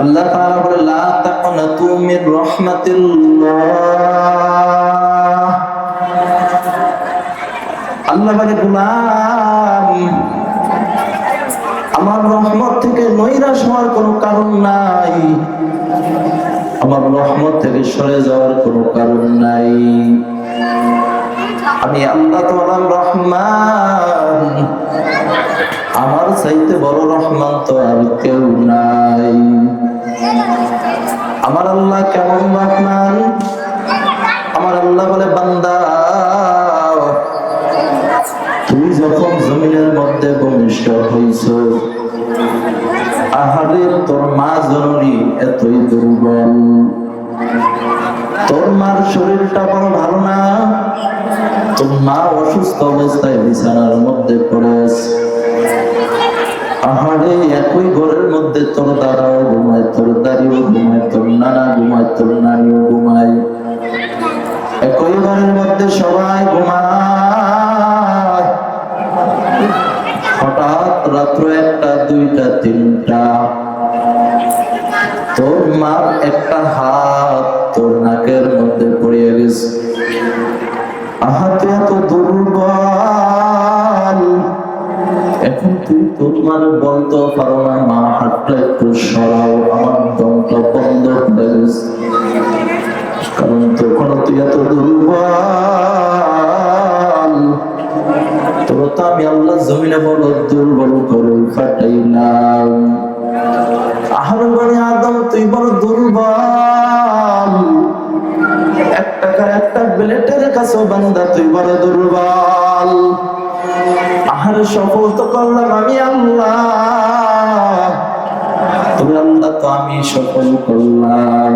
আল্লাহ তাআলা বলে লা তাকনাতু মির রাহমাতিল্লাহ। আল্লাহ বলে গোলাম, আমার রহমত থেকে নৈরাশ হওয়ার কোনো কারণ নাই, আমার রহমত থেকে সরে যাওয়ার কোনো কারণ নাই। আমি আল্লাহ তাআলা রহমান, আমার চাইতে বড় রহমান তো আর কেউ নাই। আমার আল্লাহ কেমন রহমান? আমার আল্লাহ বলে বান্দা, তুমি যখন জমিনের মধ্যে ভূমিষ্ঠ হইছ, আহারে তোর মা জননী এতই দুর্বল, তোর মার শরীরটা বড় ভালো না, তোর মা অসুস্থ অবস্থায় বিছানার মধ্যে পড়েছে। আহারে একই ঘরের মধ্যে তোর দাদাও ঘুমায়, তোর দাদিও ঘুমায়, তোর নানা ঘুমায়, তোর নানিও ঘুমায়, একই ঘরের মধ্যে সবাই ঘুমায়। হঠাৎ রাত্র 1টা 2টা 3টা তোর মার একটা হাত তোর নাকের মধ্যে পড়িয়ে গেছে। আহাতে এত দুর্বল, এখন তুই তোর মানে বলতে পারো না, মা হাতটা একটু সরাও, আমার দমটা বন্ধ হয়ে গেছে। কারণ তখন তুই এত দুর্বল, তোর তো আমি আল্লাহ জমিনে বড় দুর্বল করে ফাটাইলাম। আহার বনে আদম তুই বড় দুর্বল, একটা ব্লেটের কাছে বান্দা তুই বড় দুর্বল। আহারে সফল তো করলাম আমি আল্লাহ, তুমি আল্লাহ তো আমি সফল করলাম।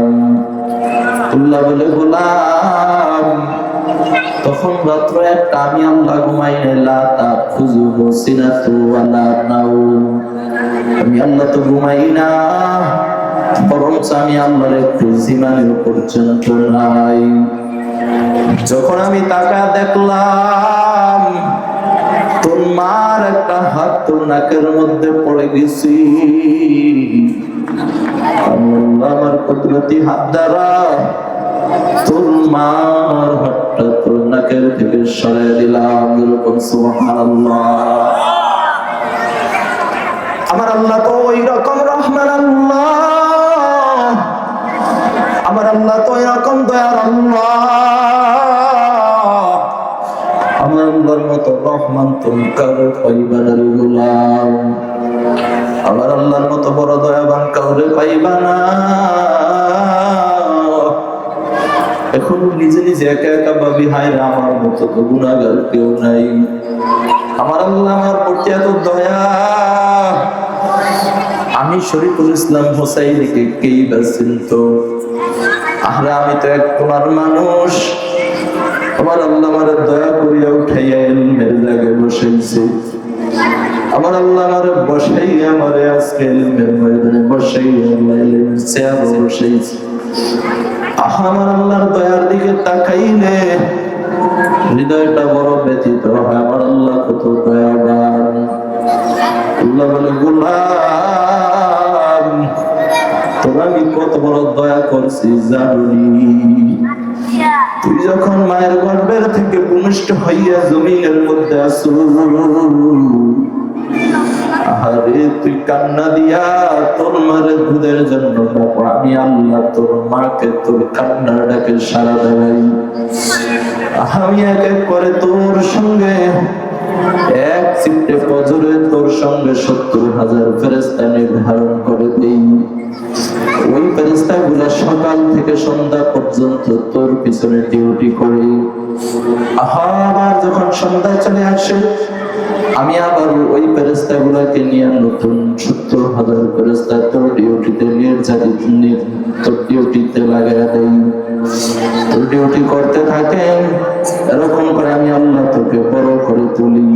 আল্লাহ বলে গোলাম, তখন রাত্র 1টা আমি আল্লাহ ঘুমাই না, তা খুঁজু সিনাতু ওয়ালা নাউম, আমি আল্লাহ তো ঘুমাই না, বরং আমি আল্লাহর একটু জিমানের পর্যন্ত নাই। যখন আমি তাকা দেখলাম তোর মার একটা হাত তোর নাকের মধ্যে পড়ে গেছি, আমার কুদরতি হাত দ্বারা তোর মার হাতটা তোর নাকের থেকে সরিয়ে দিলাম। এরকম সুবহানাল্লাহ। আমার আল্লাহ তো ওই রকম রহমান আল্লাহ, আমার আল্লাহ তো এরকম দয়ার আল্লাহ, আমার আল্লাহর মতো রহমান তুমি কারো পাইবা না রে গোলাম, আমার আল্লাহর মতো বড় দয়াবান কাউরে পাইবা না। এখন নিজে নিজে একা একা ভাবি, হায় রে আমার মতো তো গুনাহগার কেউ নাই, আমার আল্লাহ আমার প্রতি এত দয়া। আমি শরীফুল ইসলাম হোসাইনিকে কেই বা চিনতো? আরে আমি তো এক কোনার মানুষ, আমার আল্লাহ আমার দয়া করিয়া উঠাইয়া ইলমের জায়গায় বসাইছে, আমার আল্লাহ আমার বসাইয়া আমারে আজকে ইলমের ময়দানে বসাইয়া ইলমের চেয়ারে বসাইছে। আমার আল্লাহর দয়ার দিকে তাকাইলে হৃদয়টা বড় ব্যথিত হয়, আমার আল্লাহ কত দয়াবান। আল্লাহ বলে গোলাম, তোর আমি কত বড় দয়া করছি জানি? তুই যখন মায়ের গর্ভের থেকে ভূমিষ্ঠ হইয়া জমিনের মধ্যে আসু, আহারে তুই কান্না দিয়া তোর মায়ের দুধের জন্য বাবা, আমি আল্লাহ তোর মাকে তোর কান্নার ডাকে সাড়া দেয়। আমি এক এক করে তোর সঙ্গে এক চিমটে ফজরে তোর সঙ্গে 70,000 ফেরেশতা নির্ধারণ করে দেই। ওই ফেরেশতা গুলা সকাল থেকে সন্ধ্যা পর্যন্ত তোর পিছনে ডিউটি করে। আবার যখন সন্ধ্যা চলে আসে, আমি আবার ওই ফেরেশতা গুলাকে নিয়ে নতুন 70,000 ফেরেশতা তোর ডিউটিতে তোর ডিউটিতে লাগাইয়া দেই। তোর ডিউটি করতে থাকে, এরকম করে আমি আল্লাহ তোকে বড় করে তুলি।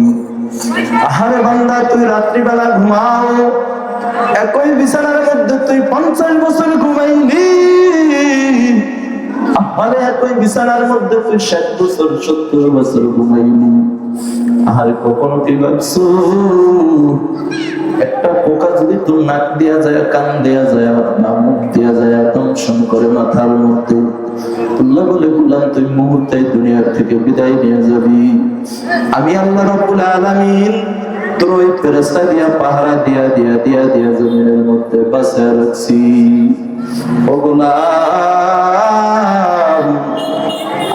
আহারে বান্দা, তুই রাত্রিবেলা ঘুমাও, একই বিছানার মধ্যে তুই 50 বছর ঘুমাইলি। আহারে একই বিছানার মধ্যে তুই 60 বছর 70 বছর ঘুমাইলি। আহারে কখনো কি ভাবছো একটা পোকা যদি তোর নাক দিয়া যায়, কান দিয়া যায়, মুখ দিয়া যায়, দংশন করে মাথার মধ্যে, আল্লাহ বলে গোলাম তুই মুহূর্তে দুনিয়ার থেকে বিদায় নিয়ে যাবি। আমি আল্লাহ রাব্বুল আলামিন তোর ওই ফেরেশতা দিয়া পাহারা দিয়া দিয়া দিয়া দিয়া জমিনের মধ্যে বাঁচিয়ে রাখছি। ও গোলাম,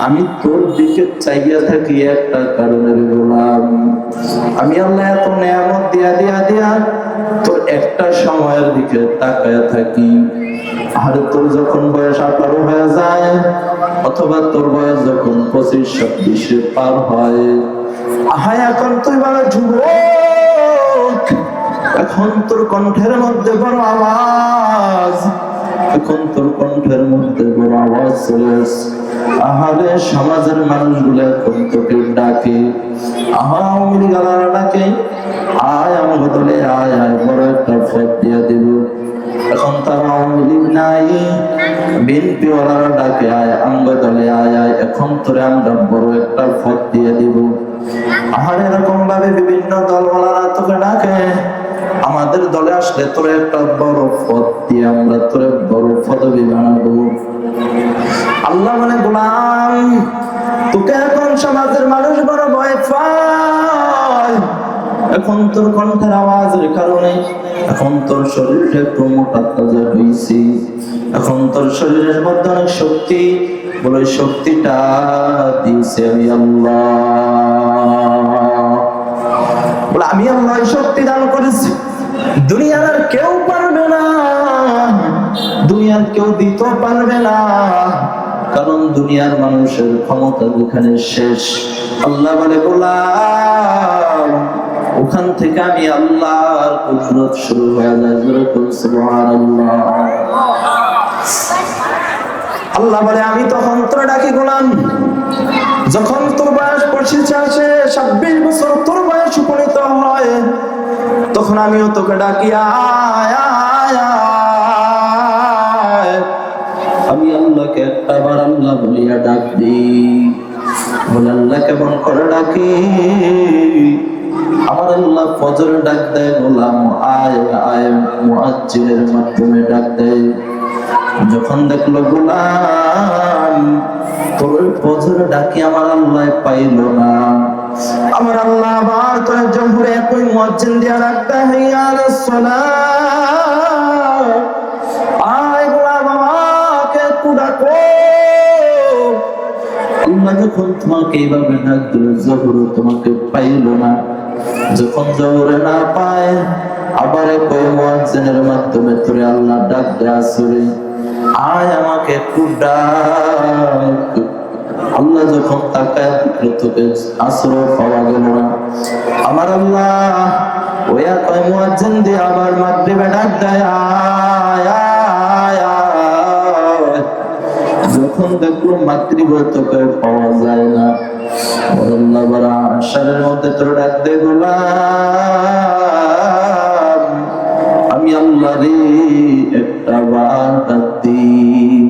আমি তোর দিকে চাইয়া থাকি একটা কারণের গোলাম, আমি আল্লাহ এত নেয়ামত দিয়া দিয়া দিয়া তোর একটা সময়ের দিকে তাকায়া থাকি। আর তোর যখন বয়স 18 হয়ে যায়, অথবা তোর বয়স যখন 25-26 পার হয়, আহা এখন তুই বড় যুবক, এখন তোর কণ্ঠের মধ্যে বড় আওয়াজ, এখন তোর কণ্ঠের মধ্যে বড় আওয়াজ চলে আসে। আহারে সমাজের মানুষগুলো এখন তোকে ডাকে, আওয়ামী গালারা ডাকে, আয় আমার বদলে আয় আয়, বড় একটা পদ দিয়ে দেব। এখন তার আওয়ামী লীগ নাই, বিএনপি ওয়ালারা ডাকে, আয় আমার দলে আয় আয়, এখন তোরে আমরা বড় একটা পদ দিয়ে দিব। আর এরকম ভাবে বিভিন্ন দলওয়ালারা তোকে ডাকে, আমাদের দলে আসলে তোর একটা বড় পদ দিয়ে আমরা তোর বড় পদবি বানাবো। আল্লাহ মানে গোলাম, তোকে এখন সমাজের মানুষ বড় ভয় পায়, এখন তোর কণ্ঠের আওয়াজের কারণে, এখন তোর শরীরে একটু মোটা তাজা হয়েছি, এখন তোর শরীরের মধ্যে অনেক শক্তি, বলে শক্তিটা দিয়েছে আমি আল্লাহ, বলে আমি আল্লাহ শক্তি দান করেছি, দুনিয়ার আর কেউ পারবে না, দুনিয়ার কেউ দিতে পারবে না, কারণ দুনিয়ার মানুষের ক্ষমতা যেখানে শেষ, আল্লাহ বলে গোলাম ওখান থেকে আমি আল্লাহর কুদরত শুরু হয়ে যায়। সুবহানাল্লাহ। আল্লাহ বলে আমি তখন তোর ডাকি গোলাম, যখন তোর বয়স 25 আসে, 26 বছর তোর বয়স উপনীত হয়, তখন আমিও তোকে ডাকি আয় আয় আয়। আমি আল্লাহকে একটা বার আল্লাহ বলিয়া ডাক দিই, বলে আল্লাহ কেমন করে ডাকি, আমার আল্লাহ ফজরে ডাক দেয় গোলাম আয় আয়, মুয়াজ্জিনের মাধ্যমে ডাক দেয়। যখন দেখলো গোলাম তোর ফজরে ডাকি আমার আল্লাহ পাইল না, আমার আল্লাহ আবার তোর জহুরে একই মুয়াজ্জিন দিয়া ডাক দেয়, হাইয়া আলাস সালাত, আয় গোলাম আমাকে একটু ডাকো। আল্লাহ যখন তোমাকে এইভাবে ডাক দিল, জহুরে তোমাকে পাইল না, যখন জহুরে না পায়, আবার একই মুয়াজ্জিনের মাধ্যমে তোরে আল্লাহ ডাক দেয়, আসরে আয় আমাকে একটু ডাক। আল্লাহ যখন তাকায় দেখলো তোকে আসর পাওয়া গেল না, আমার আল্লাহ ওই একই মুয়াজ্জিন দিয়ে আবার মাগরিবে ডাক দেয়, আয় আয় আয়। যখন দেখলো মাগরিবে তোকে পাওয়া যায় না, আল্লাহ বড় আশার মধ্যে তোর ডাক দে গোলাম, আমি আল্লাহ রে একটা বার ডাক দিই।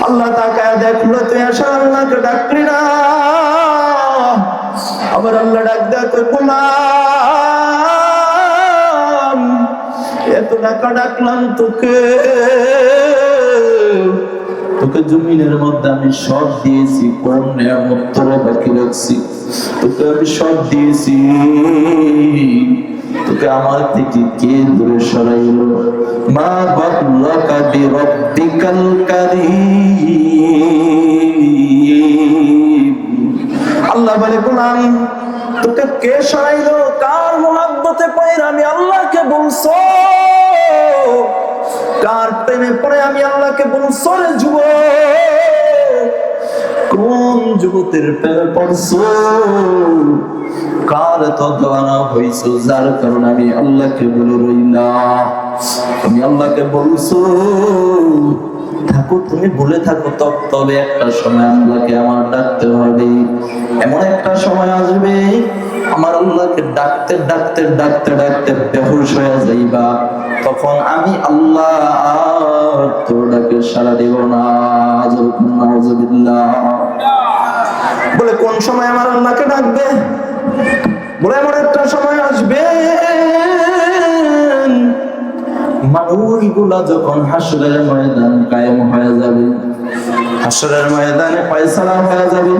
আল্লাহ তাকায় দেখলো তুই আসা আল্লাহকে ডাকলি না, আবার আল্লাহ ডাক দেয় তোর গোলাম, এত ডাকা ডাকলাম তোকে, তোকে জমিনের মধ্যে আমি সব দিয়েছি, কোন নিয়ামত তোরা বাকি রাখছি, তোকে আমি সব দিয়েছি, তোকে আমার থেকে কে দূরে সরাইলো, মা বাল্লাকা বিরাব্বিকাল কারীম। আল্লাহ বলে গোলাম তোকে কে সরাইলো, কার মুহাব্বতে পাইরা আমি আল্লাহকে বলছো, কার প্রেমে পড়ে আমি আল্লাহকে বলছো রে যুবক, কোন যুবতের প্রেমে পড়ছো, কার তো দেওয়ানা হইছো, যার কারণে আমি আল্লাহকে বলে রইলাম, তুমি আল্লাহকে বলছো থাকো, তুমি বলে থাকো, তবে একটা সময় আল্লাহকে আমার ডাকতে হবে, এমন একটা সময় আসবে আমার আল্লাহকে ডাকতে ডাকতে ডাকতে ডাকতে বেহুশ হয়ে যাইবা, তখন আমি আল্লাহ তোর ডাকে সাড়া দেব না। নাউজুবিল্লাহ। বলে কোন সময় আমার আল্লাহকে ডাকবে, বলে এমন একটা সময় আসবে মানুষগুলা যখন হাসরের ময়দান কায়েম হয়ে যাবে, হাসরের ময়দানে ফয়সালা হয়ে যাবে,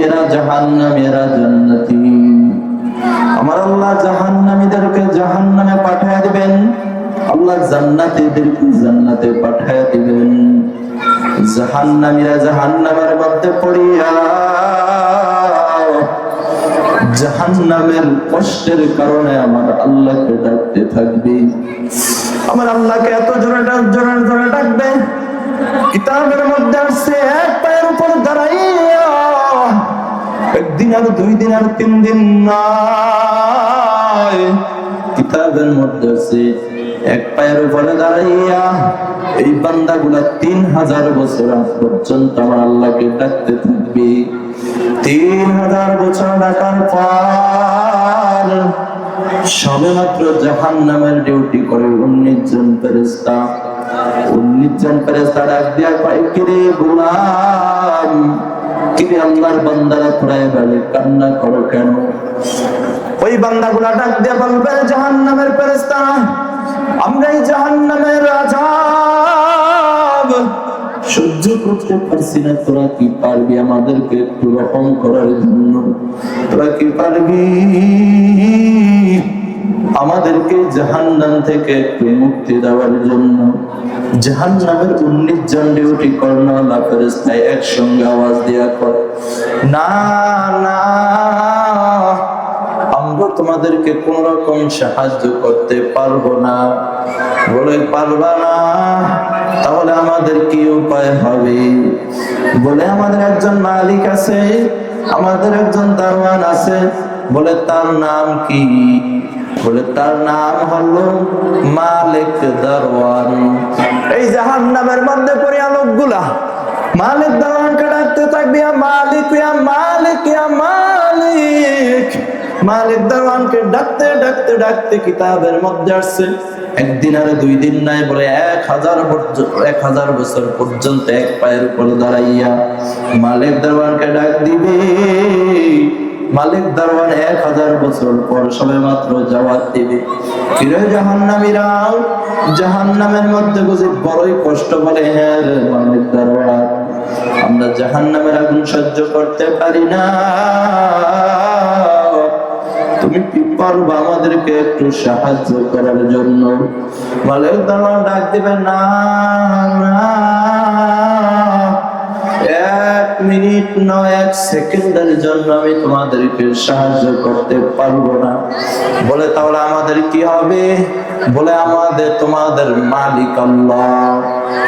এরা জাহান্নামী এরা জান্নাতি। আমার আল্লাহ জাহান্নামীদেরকে জাহান্নামে পাঠিয়ে দিবেন, আল্লাহ জান্নাতীদেরকে জান্নাতে পাঠিয়ে দিবেন। জাহান্নামীরা জাহান্নামের মধ্যে পড়িয়া জাহান্নামের কষ্টের কারণে আমার আল্লাহকে ডাকতে থাকবে। আমার আল্লাহকে এত জোরে জোরে ডাকবে, কিতাবের মধ্যে আসছে এক পায়ের উপর দাঁড়াইয়া, একদিন আর 2 দিন আর 3 দিন নয়, কিতাবের মধ্যে আছে এক পায়ের উপরে দাঁড়াইয়া এই বান্দাগুলা 3000 বছর পর্যন্ত আমার আল্লাহকে ডাকতে থাকবে। 3000 বছর ডাকার পর সবে মাত্র জাহান্নামের ডিউটি করে 19 জন ফেরেশতা। 19 জন ফেরেশতা ডাক দিয়া কয়, কিরে গোলাম, কিরে আল্লাহর বান্দারা তোরা এভাবে কান্না করো কেন? ওই বান্দাগুলা ডাক দিয়া বলবে, জাহান্নামের ফেরেশতা, আমরা এই জাহান্নামের আযাব সহ্য করতে পারছি না, তোরা কি পারবি আমাদেরকে একটু রহম করার জন্য? তোরা কি পারবি আমাদেরকে জাহান্নাম থেকে একটু মুক্তি দেওয়ার জন্য? জাহান্নামের 19 জন ডিউটি কর্ণওয়ালা ফেরেশতা একসঙ্গে আওয়াজ দিয়া কয়, না না, আমরা তোমাদেরকে কোন রকম সাহায্য করতে পারবো না। বলে, পারবা না? তাহলে আমাদের কি উপায় হবে? বলে, আমাদের একজন মালিক আছে, আমাদের একজন দারওয়ান আছে। বলে, তার নাম কি? বলে, তার নাম হলো মালিক দারওয়ান। এই জাহান্নামের মধ্যে পড়িয়া লোকগুলা মালিক দারওয়ানকে ডাকতে থাকবে, ইয়া মালিক, ইয়া মালিক, ইয়া মালিক। মালিক দারওয়ানকে ডাকতে ডাকতে ডাকতে কিতাবের মধ্যে আসছে একদিন আর 2 দিন নাই, বলে 1000 বছর পর্যন্ত এক পায়ের উপর দাঁড়াইয়া মালিক দারওয়ানকে ডাক দিবে। মালিক দারওয়ান 1000 বছর পর সবে মাত্র জবাব দিবে, কিরে জাহান্নামীরা, জাহান্নামের মধ্যে বুঝি বড়ই কষ্ট? বলে, হ্যাঁ রে মালিক দারওয়ান, আমরা জাহান্নামের আগুন সহ্য করতে পারি না, তুমি কি পারবা আমাদেরকে একটু সাহায্য করার জন্য? মালিক দারওয়ান ডাক দিবে, না না, 1 মিনিট নয় 1 সেকেন্ডের জন্য আমি তোমাদেরকে সাহায্য করতে পারবো না। বলে, তাহলে আমাদের কি হবে? বলে, আমাদের তোমাদের মালিক আল্লাহ।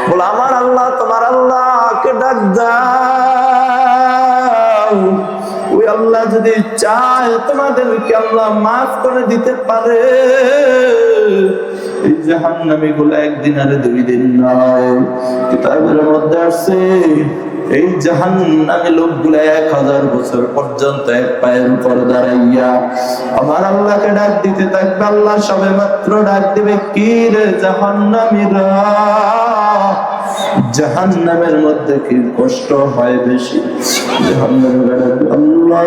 বলে, আমার আল্লাহ তোমার আল্লাহকে ডাক দাও, ওই আল্লাহ যদি চায় তোমাদেরকে আল্লাহ মাফ করে দিতে পারে। এই জাহান্নামী গুলো 1 দিন আর 2 দিন নয়, কিতাবের মধ্যে আছে এই জাহান্নামী লোকগুলা 1000 বছর পর্যন্ত এক পায়ের উপর দাঁড়াইয়া আমার আল্লাহকে ডাক দিতে থাকবে। আল্লাহ সবে মাত্র ডাক দিবে, কি রে জাহান্নামীরা, জাহান্নামের মধ্যে কি কষ্ট হয় বেশি? জাহান্নামীরা ডাকবে, আল্লাহ,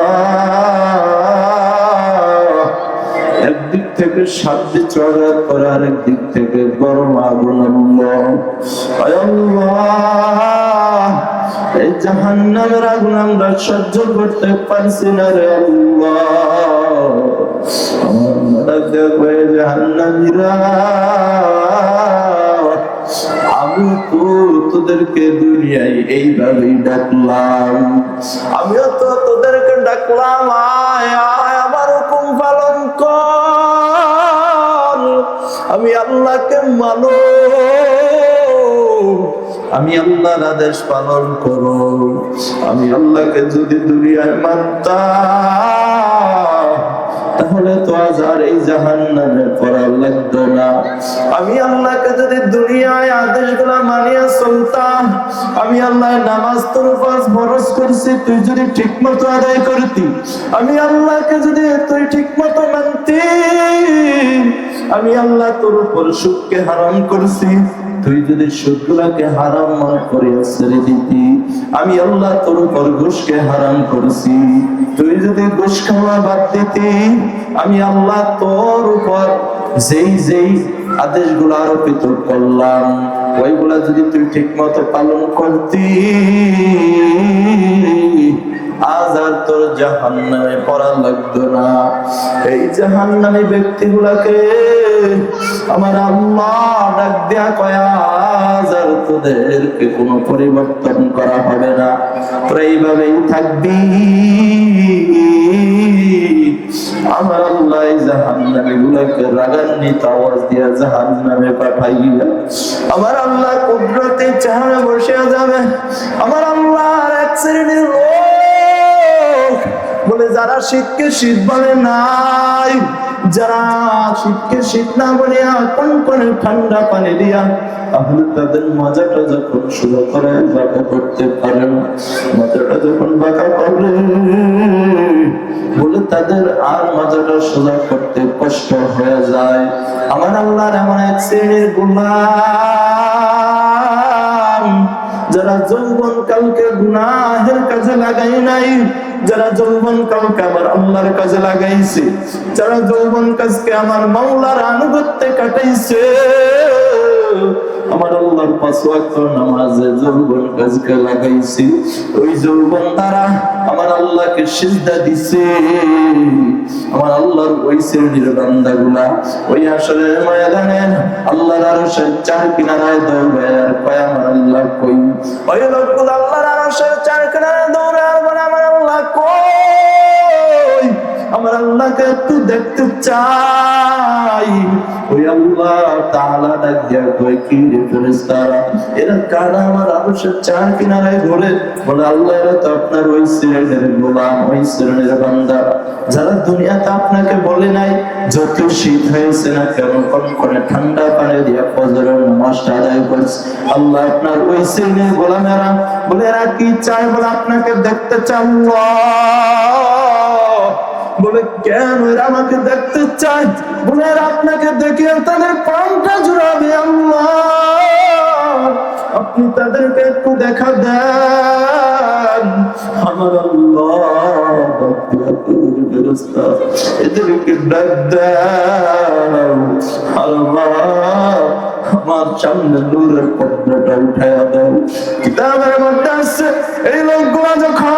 একদিক থেকে শান্তি চড়ার পর আরেক দিক থেকে গরম আগুন, আল্লাহ, এই জাহান্নামের আগুন আমরা সহ্য করতে পারছি না রে আল্লাহ। আমরা দেখো জাহান্নামীরা, আমি তো তোদেরকে দুনিয়ায় এইভাবেই ডাকলাম, আমিও তো তোদেরকে ডাকলাম, আয় আয় আমার হুকুম পালন কর, আমি আল্লাহকে মানো, আমি আল্লাহর আদেশ পালন করো। আমি আল্লাহকে যদি দুনিয়ায় মানতাম তাহলে তো আজ আর এই জাহান্নামে পড়া লাগতো না। আমি আল্লাহকে যদি দুনিয়ায় আদেশগুলো মানিয়া চলতাম, আমি আল্লাহ নামাজ তোর উপর ফরজ করছি তুই যদি ঠিক মতো আদায় করতি, আমি আল্লাহকে যদি তুই ঠিক মতো মানতি, আমি আল্লাহ তোর উপর সুদকে হারাম করছি, তুই যদি সুদগুলাকে হারাম মনে করিয়া ছেড়ে দিতি, আমি আল্লাহ তোর উপর ঘুষকে হারাম করছি, তুই যদি ঘুষ খাওয়া বাদ দিতি, আমি আল্লাহ তোর উপর যেই যেই আদেশগুলো আরোপিত করলাম ওইগুলা যদি তুই ঠিক মতো পালন করতি, আজ আর তোর জাহান্নামে পড়া লাগতো না। এই জাহান্নামী ব্যক্তিগুলাকে আমার আল্লাহ ডাক দেয়া কয়, আজ আর তোদেরকে কোনো পরিবর্তন করা হবে না, তোরা এইভাবেই থাকবি। আমার আল্লাহ এই জাহান্নামী গুলাকে রাগান্বিত আওয়াজ দিয়া জাহান্নামে পাঠাইয়া আমার আল্লাহ কুদরতে চেহারা বসে যাবে। আমার আল্লাহর এক শ্রেণীর লোক বলে, যারা শীতকে শীত বলে নাই, যারা শীতকে শীত না বলিয়া কনকনে ঠান্ডা পানি দিয়া, তাহলে তাদের মজাটা যখন শুরু করে বাঁকা করতে পারে না, মজাটা যখন বাঁকা করে বলে তাদের আর মজাটা সোজা করতে কষ্ট হয়ে যায়। আমার আল্লাহর এমন এক শ্রেণীর গোলাম যারা যৌবন কালকে গুনাহের কাজে লাগাই নাই, যারা যৌবন কালকে আমার আল্লাহর কাজে লাগাইছে, যারা যৌবন কাজকে আমার মাওলার আনুগত্যে কাটাইছে, আমার আল্লাহর পাঁচ ওয়াক্ত নামাজে যৌবন কাজকে লাগাইছি, ওই যৌবন দ্বারা আমার আল্লাহকে সিজদা দিছে। আমার আল্লাহর ওই শ্রেণীর বান্দাগুলা ওই হাশরের ময়দানে আল্লাহর আরশের চার কিনারায় দৌড়ায় আর কয়, আমার আল্লাহ কই? ওই লোকগুলো আল্লাহর আরশের চার কিনারায় দৌড়ায় আর বলে, আমার আল্লাহ কই? আমার আল্লাহকে একটু দেখতে চাই। ওই আল্লাহ তাআলা ডাক দিয়া কয়, কি রে ফেরেশতারা, এরা কারা আমার আরশের চার কিনারায় ঘোরে? বলে, আল্লাহ এরা তো আপনার ওই শ্রেণীর গোলাম, ওই শ্রেণীর বান্দা যারা দুনিয়াতে আপনাকে বলে নাই যত শীত হয়েছে না কেন কনকনে ঠান্ডা পানি দিয়া ফজরের নামাজটা আদায় করছে। আল্লাহ আপনার ওই শ্রেণীর গোলামেরা বলে, এরা কি চায়? বলে, আপনাকে দেখতে চাই। বলে, কেন এরা আমাকে দেখতে চায়? বলে, এরা আপনাকে দেখে তাদের প্রাণটা জুড়াবে। আল্লাহ আপনি তাদেরকে একটু দেখা দেন। আমার আল্লাহ এদেরকে ডাক দেন। আল্লাহ আমার সামনে নূরের পর্দাটা উঠাইয়া দাও। কিতাবের মধ্যে আছে, এই লোকগুলা যখন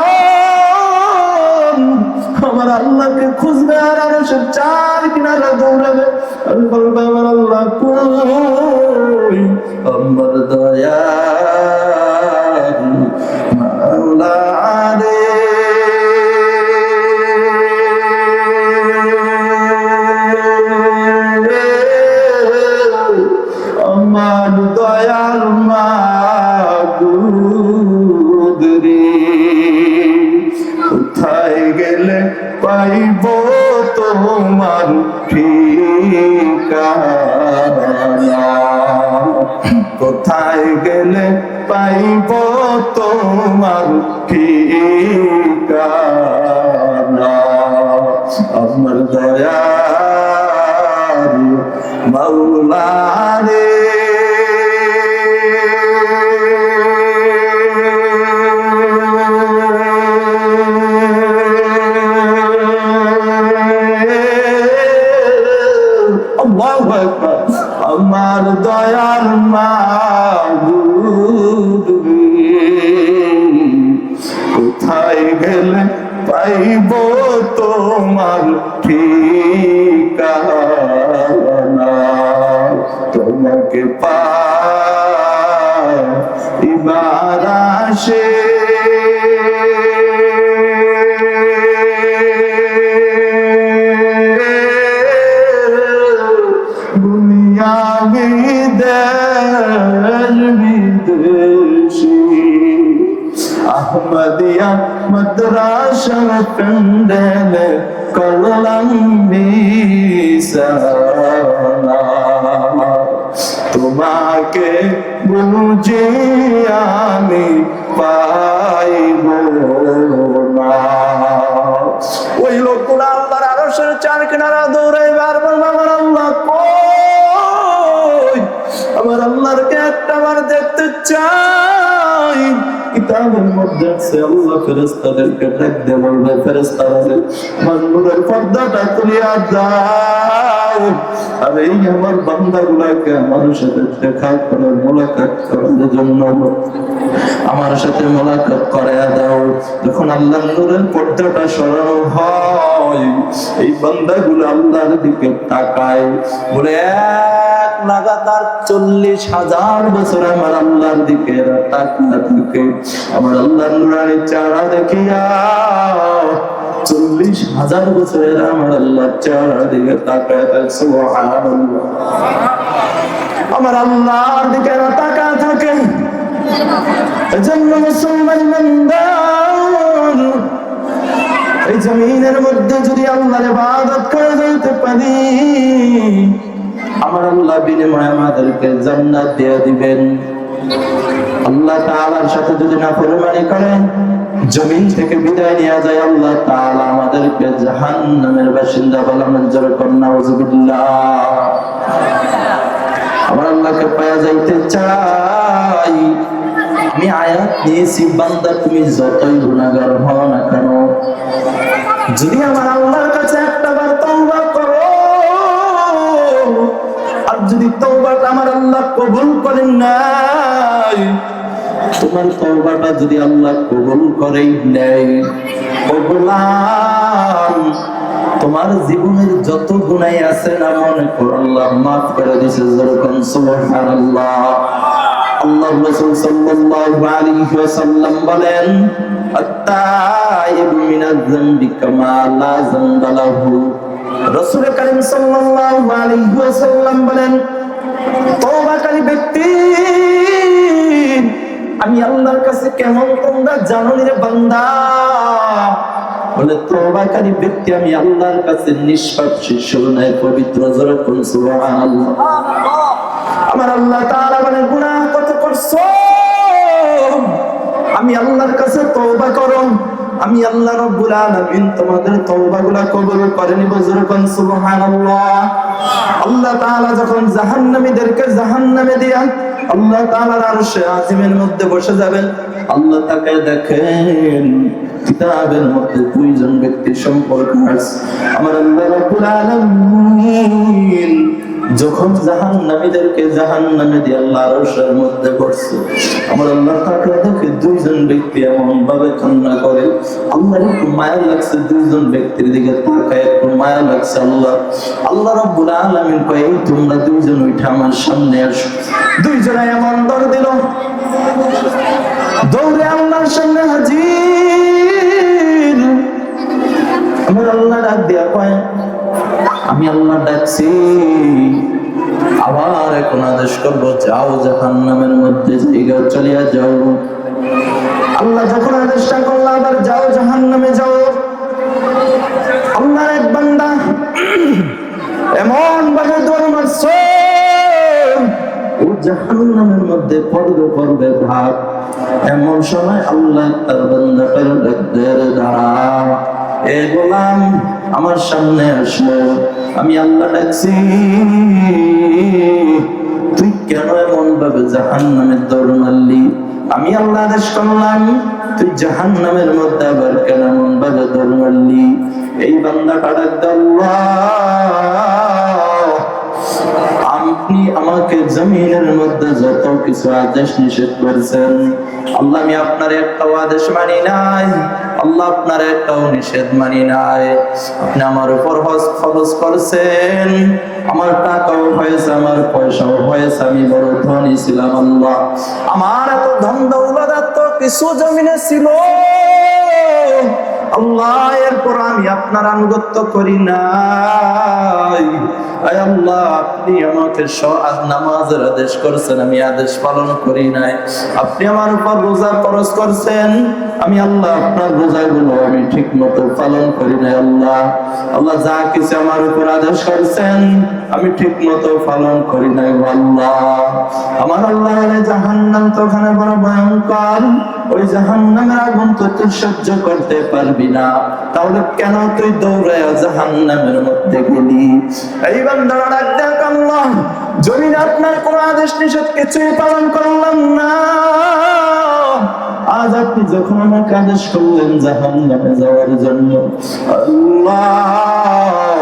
আমার আল্লাহকে খুঁজবে আর আরশের চার কিনারা দৌড়াবে, আমি বলবো, আমার আল্লাহ কই? আমার দয়ার মাওলা রে, আমার দয়াল মাবুদ রে, কোথায় গেলে পাইব তোমার ঠিকানা? কোথায় গেলে পাইব তোমার ঠিকানা? আমার দয়ার মাওলা রে, আমার দয়ার মাবুদ কোথায় গেলে পাইব তোমার ঠিকানা? তোমাকে পাইবার আশে আহমদিয়া মাদ্রাসা প্যান্ডেলে করলাম বিছানা, তোমাকে বুঝে আমি পাইব না। ওই লোকগুলো আল্লাহর আরশের চার কিনারা দৌড়াইবার বলবে, আমার আল্লাহ কই? আমার আল্লাহকে একটা বার দেখতে চাই। কিতাবের মধ্যে আছে আল্লাহ ফেরেশতাদেরকে ডাক দিয়ে বলবে, ফেরেশতারা আমার নূরের পর্দাটা তুলিয়া দাও, আর এই আমার বান্দাগুলাকে আমার সাথে দেখা করার মোলাকাত করার জন্য আমার সাথে মোলাকাত করায়া দাও। যখন আল্লাহর নূরের পর্দাটা সরানো হয়, এই বান্দাগুলো আল্লাহর দিকে তাকায়, বলে এক লাগাতার 40,000 বছর আমার আল্লাহর দিকে তাকিয়ে থাকে। আমার আল্লাহর নূরানি চেহারা দেখিয়া 40,000 বছরের আমার আল্লাহর চেহারার দিকে তাকায় থাকে। সুবহানাল্লাহ, আমার আল্লাহর দিকে তাকায় থাকে। এজন্য মুসলমান বান্দা, এই জমিনের মধ্যে যদি আল্লাহর ইবাদত করে যেতে পারি, আমার আল্লাহ বিনিময়ে আমাদেরকে জান্নাত দিয়ে দিবেন। আল্লাহ তাআলার সাথে যদি নাফরমানি করেন, জমিন থেকে বিদায় নিয়ে যায়, আল্লাহ তাআলা আমাদেরকে জাহান্নামের বাসিন্দা বানাবেন। যেরকম নাউযুবিল্লাহ। আমার আল্লাহকে পাওয়া যাইতে চাই। আমি আয়াত নিয়েছি, বান্দা তুমি যতই গুনাহগার হও না কেন, যদি আমার আল্লাহর কাছে একটাবার তওবা করো, আর যদি তওবাটা আমার আল্লাহ কবুল করেন নাই, তোমার তওবাটা যদি আল্লাহ কবুল করেই নেয়, কবুলান তোমার জীবনের যত গুনাহ আছে না, মনে করো আল্লাহ মাফ করে দিয়েছে। যেরকম সুবহানাল্লাহ। আল্লাহর রাসূল সাল্লাল্লাহু আলাইহি ওয়াসাল্লাম বলেন, আত-তাইবু মিনাজ যামবি কামা লা যামবা লাহু। রাসূল কারীম সাল্লাল্লাহু আলাইহি ওয়াসাল্লাম বলেন, তওবাকারী ব্যক্তি আমি আল্লাহর কাছে কেমন, তোমরা জানো রে বান্দা? বলে তওবাকারী ব্যক্তি আমি আল্লাহর কাছে নিষ্পাপ শিশু নয়, পবিত্র। যেরকম সুবহানাল্লাহ। আমার আল্লাহ তাআলা বলেন, গুনাহ কত করছো, আমি আল্লাহর কাছে তওবা করো, আমি আল্লাহ রাব্বুল আলামিন তোমাদের তওবাগুলো কবুল করে নিব। যেরকম সুবহানাল্লাহ। আল্লাহ তাআলা যখন জাহান্নামীদেরকে জাহান্নামে দিয়া আল্লাহ তাআলার আরশে আজিমের মধ্যে বসে যাবেন, আল্লাহ তাকে দেখেন কিতাবের মধ্যে দুইজন ব্যক্তি সম্পর্কে আছে। আমার আল্লাহ রাব্বুল আলামিন যখন জাহান্নামীদেরকে জাহান্নামে দিয়ে আল্লাহ আরশের মধ্যে বসছে, আমার আল্লাহ তাকে দেখে দুইজন ব্যক্তি এমন ভাবে কান্না করে, আল্লাহ একটু মায়া লাগছে, দুইজন ব্যক্তির দিকে তাকায় একটু মায়া লাগছে। আল্লাহ রাব্বুল আলামিন কয়, তোমরা দুইজন উঠে আমার সামনে আসো। দুইজনে এমন দৌড় দিল, দৌড়ে আল্লাহর সামনে হাজির। আমার আল্লাহ ডাক দিয়া কয়, আমি আল্লাহ ডাকছি, আবার এখন আদেশ করবো, যাও জাহান্নামের মধ্যে জায়গা চলিয়া যাও। আল্লাহ যখন আদেশটা করলো, আবার যাও জাহান্নামে যাও। আল্লাহর এক বান্দা এমন ভাবে দৌড় মারছে, ও জাহান্নামের মধ্যে পড়বে পড়বে ভাব। এমন সময় আল্লাহ তার বান্দাটার ডাক দিয়ে, দাঁড়া, এ গোলাম আমার সামনে আসো, আমি আল্লাহ ডাকছি, তুই কেন এমন ভাবে জাহান্নামের দৌড় মারলি? আমি আল্লাহ আদেশ করলাম, তুই জাহান্নামের মধ্যে আবার কেন এমন ভাবে দৌড় মারলি? এই বান্দাটা ডাক দিয়ে, আল্লাহ আপনি আমাকে জমিনের মধ্যে যত কিছু আদেশ নিষেধ করেছেন, আল্লাহ আমি আপনার একটাও আদেশ মানি নাই, আল্লাহ আপনার একটাও নিষেধ মানি নাই। আপনি আমার উপর হজ ফরজ করেছেন, আমার টাকাও হয়েছে, আমার পয়সাও হয়েছে, আমি বড় ধনী ছিলাম আল্লাহ, আমার এত ধন দৌলত এত কিছু জমিনে ছিল আল্লাহ, এরপর আমি আপনার আনুগত্য করি নাই। আয় আল্লাহ, আপনি আমাকে নামাজের আদেশ করছেন, আমি আদেশ পালন করি নাই। আপনি আমার উপর রোজা ফরজ করছেন, আমি আল্লাহ আপনার রোজাগুলো আমি ঠিক মতো পালন করি নাই। আল্লাহ যা কিছু আমার উপর আদেশ করছেন আমি ঠিক মতো পালন করি নাই। আল্লাহ আমার আল্লাহ, জাহান্নাম তো ওখানে বড় ভয়ঙ্কর, ওই জাহান্নামের আগুন তো তুই সহ্য করতে পারবি না, তাহলে কেন তুই দৌড়ায় জাহান্নামের মধ্যে গেলি? এই বান্দারা ডাক দেখ, আল্লাহ জমিনে আপনার কোন আদেশ নিষেধ কিছুই পালন করলাম না, যখন আমাকে আদেশ করলেন জাহান্নামে যাওয়ার জন্য, আল্লাহ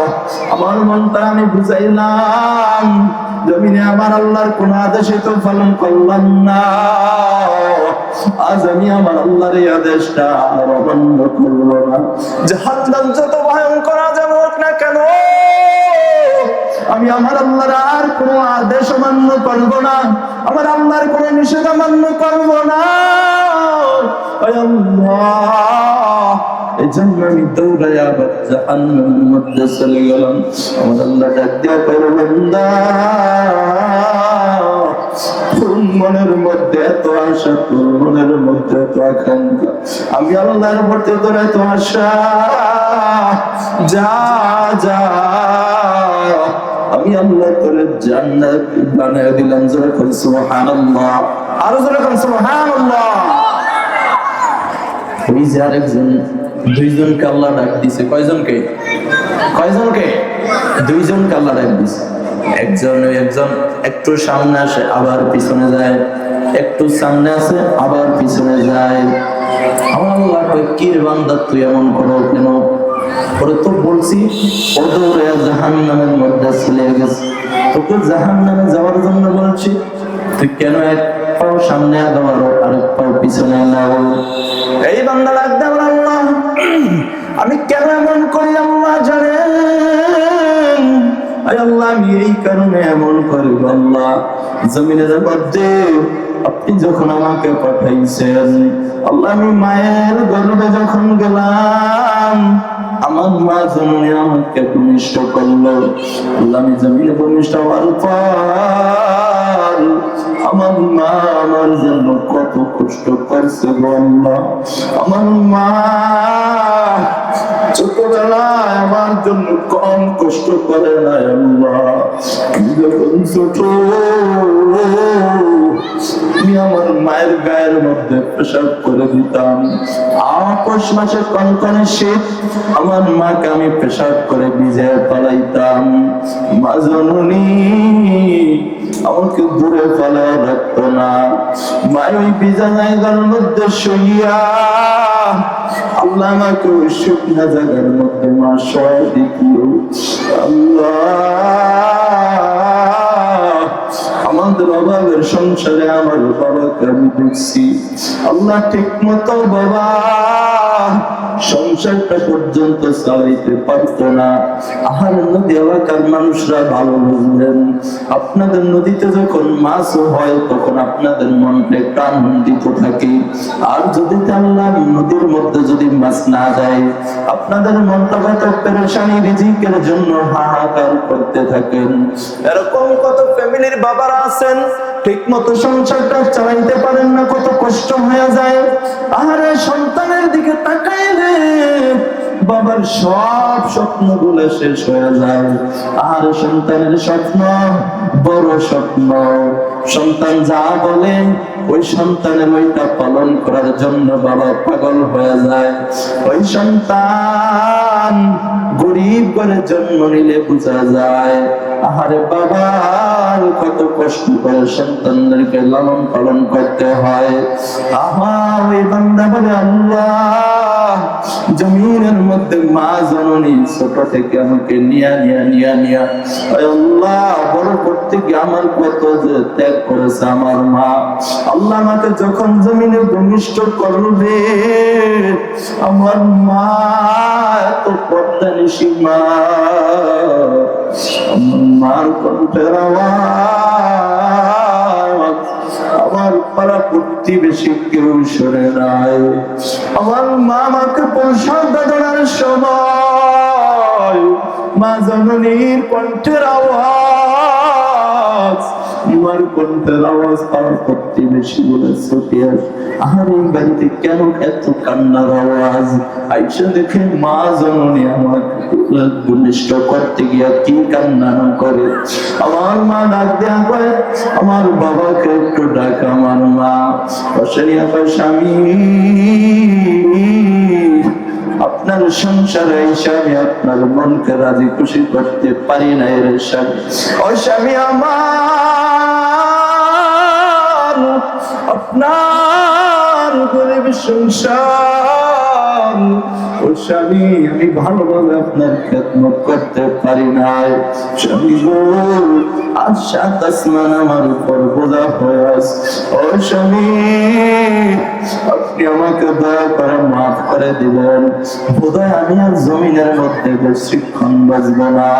আমার মনটা আমি বুঝাইলাম, জমিনে আমার আল্লাহর কোন আদেশে তো পালন করলাম না, আজ আমি আমার আল্লাহর এই আদেশটা আর অমান্য করবো না। জাহান্নাম যত ভয়ঙ্কর আযাব হোক না কেন, আমি আমার আল্লাহর আর কোনো আদেশ অমান্য করবো না, আমার আল্লাহর কোনো নিষেধ অমান্য করবো না। এই জন্য আমি দৌড়াইয়া জাহান্নামের মধ্যে চলে গেলাম। আমার আল্লাহ ডাক দিয়া কইল, বান্দা তোর মনের মধ্যে এত আশা, তোর মনের মধ্যে এত আকাঙ্ক্ষা, আমি আল্লাহর মধ্যে তোর এত আশা, যা যা আমি আল্লাহ তোরে জান্নাত বানায় দিলাম। জোরে বল সুবহানাল্লাহ, আরো জোরে বল সুবহানাল্লাহ। ওই যে আরেকজন, দুইজনকে আল্লাহ ডাক দিছে। কয়জনকে? দুইজনকে আল্লাহ ডাক দিছে। একজন একটু সামনে আসে আবার পিছনে যায়, একটু সামনে আসে আবার পিছনে যায়। আমার আল্লাহ কয়, কি রে বান্দা তুই এমন করো কেন? ওরে তো বলছি ও দৌড়ে জাহান্নামের মধ্যে চলে গেছে, তোকে জাহান্নামে যাওয়ার জন্য বলছি, তুই কেন এক পাও সামনে আগাবার আরেক পাও পিছনে লাগাবো? এই বান্দা লাগবে, আল্লাহ আমি কেন এমন করি আল্লাহ জানেন, আল্লাহ আমি এই কারণে এমন করি। আল্লাহ জমিনের মধ্যে আপনি যখন আমাকে পাঠাইছেন, আল্লাহ আমি মায়ের গর্ভে যখন গেলাম, আমার মা জননী আমাকে ভূমিষ্ঠ করলো। আল্লাহ আমি জমিনে ভূমিষ্ঠ হওয়ার পর আমার মা আমার জন্য কত কষ্ট করছে গো আল্লাহ। আমার মা ছোটবেলায় আমার জন্য কম কষ্ট করে না আল্লাহ। আমি যখন ছোট, আমি আমার মায়ের গায়ের মধ্যে পেশাব করে দিতাম। পৌষ মাসে কনকনে শীত, আমার মাকে আমি পেশাব করে ভিজে পালাইতাম। মা জননী আমাকে দূরে ফেলায় রাখতো না। মা ওই ভিজা জায়গার মধ্যে শুইয়া আল্লাহ আমাকে ওই শুকনা জায়গার মধ্যে মা শোয়া দিও। আল্লাহ আমাদের অভাবের সংসারে আমার বাবাকে আমি দেখছি, আল্লাহ ঠিক মতো বাবা সংসারটা পর্যন্ত চালাইতে পারতো না। আর নদী এলাকার মানুষরা ভালো বুঝলেন, আপনাদের নদীতে যখন মাছ হয় তখন আপনাদের মনটা একটু আনন্দিত থাকে, আর যদি আল্লাহ নদীর মধ্যে যদি মাছ না যায়, আপনাদের মনটা কত পেরেশানি, রিজিকের জন্য হাহাকার করতে থাকেন। এরকম কত ফ্যামিলির বাবারা আছেন, ঠিক মতো সংসারটা চালাইতে পারেন না, কত কষ্ট হয়ে যায়। আরে সন্তানের দিকে তাকাইলে বাবার সব স্বপ্নগুলো শেষ হয়ে যায়। আর সন্তানের স্বপ্ন বড় স্বপ্ন, সন্তান যা বলে ওই সন্তানের ওইটা পালন করার জন্য বাবা পাগল হয়ে যায়। ওই সন্তান গরিব করে জন্ম নিলে বোঝা যায় আহারে বাবার কত কষ্ট করে সন্তানদেরকে লালন পালন করতে হয়। আমার ওই বান্দা বলে, আল্লাহ জমিনের মধ্যে মা জননী ছোট থেকে আমাকে নিয়া আল্লাহ বড় করতে গিয়ে আমার কত যে ত্যাগ করেছে আমার মা। আল্লাহ আমাকে যখন জমিনে ভূমিষ্ঠ করবে, আমার মা এত পর্দানিশী মা, আমার মার কণ্ঠের আওয়াজ আমার পাড়া প্রতিবেশী কেউ শুনে নাই। আমার মা আমাকে প্রসব বেদনার সময় মা জননীর কণ্ঠের আওয়াজ, আমার কণ্ঠের আওয়াজ পাড়া প্রতিবেশী বলে ছুটে আসে, আর এই বাড়িতে কেন এত কান্নার আওয়াজ? আইসা দেখে মা জননী আমাকে ঘনিষ্ঠ করতে গিয়া কি কান্না করে। আমার মা ডাক দেয়া কয়, আমার বাবাকে একটু ডাক। আমার মা বসেরিয়া কয়, স্বামী আপনার সংসারে হিসাবে আপনার মনকে রাজি খুশি করতে পারি না এর স্বামী। ও স্বামী আমার, আপনার গরিব সংসার, ও স্বামী আমি ভালোভাবে আপনার খেদমত করতে পারি নাই। স্বামী গো, আজ 7 আসমান আমার উপর বোঝা হয়ে আছে। ও স্বামী, আপনি আমাকে দয়া করে মাফ করে দিবেন। বোধহয় আমি আর জমিনের মধ্যে বেশিক্ষণ বাঁচব না।